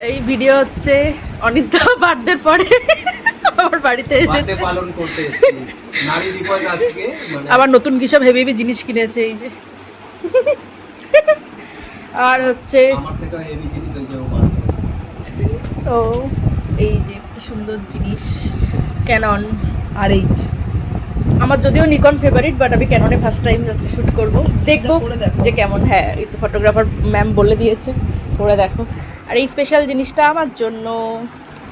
এই ভিডিও হচ্ছে অনিতা বার্থডের পরে আমার বাড়িতে এসেছে পালন করতে এসেছি নারী দিবস আজকে আবার নতুন কি সব হেভি হেভি জিনিস কিনেছে এই যে আর হচ্ছে আমার থেকে হেভি জিনিস হয়েছে ও এই যে কি সুন্দর জিনিস ক্যানন R8 আমার যদিও নিকন ফেভারিট বাট আমি ক্যাননে ফার্স্ট টাইম আজকে শ্যুট করবো দেখবো যে কেমন। হ্যাঁ এই তো ফটোগ্রাফার ম্যাম বলে দিয়েছে করে দেখো। আর এই স্পেশাল জিনিসটা আমার জন্য।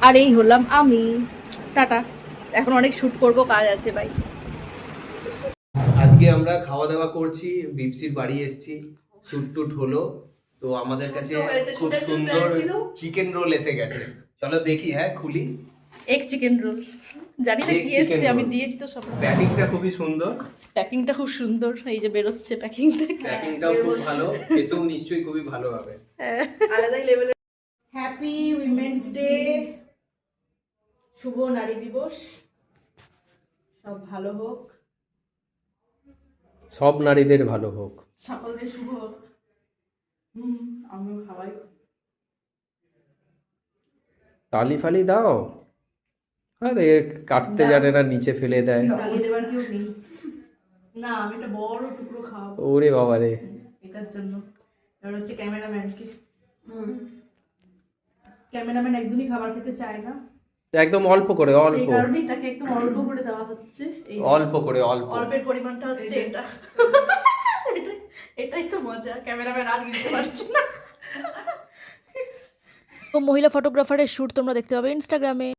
আর এই হলাম আমি। টাটা, এখন অনেক শ্যুট করব, কাজ আছে ভাই। আজকে আমরা খাওয়া দাওয়া করছি, বিপসির বাড়ি এসেছি, শুট টুট হলো, তো আমাদের কাছে খুব সুন্দর চিকেন রোল এসে গেছে। চলো দেখি, হ্যাঁ খুলি। এক চিকেন রোল, জানি না কি এসেছে, আমি দিয়েছি তো সব। প্যাকিংটা খুবই সুন্দর, প্যাকিংটা খুব সুন্দর, এই যে বেরোচ্ছে প্যাকিং থেকে। প্যাকিংটাও খুব ভালো, খেতেও নিশ্চয়ই খুবই ভালো হবে। আলাদাই লেভেল। হ্যাপি উইমেন্স ডে, শুভ নারী দিবস, সব ভালো হোক, সব নারীদের ভালো হোক, সকলের শুভ হোক। আমিও খাওয়াই। তালি ফালি দাও। আরে কাটতে জানে না, নিচে ফেলে দেয়। তালি দেবার কেউ নেই না, আমি একটা বড় টুকরো খাওয়াবো। ওরে বাবা রে, এটার জন্য। এবার হচ্ছে ক্যামেরাম্যানকে। ক্যামেরাম্যান একদমই খাবার খেতে চায় না, একদম অল্প করে, অল্প, সেই কারণেই তাকে একদম অল্প করে দেওয়া হচ্ছে। অল্প করে, অল্প, অল্পের পরিমাণটা হচ্ছে এটা। এটাই তো মজা, ক্যামেরাম্যান আর নিতে পারছে না। তো মহিলা ফটোগ্রাফারের শ্যুট তোমরা দেখতে পাবে ইনস্টাগ্রামে।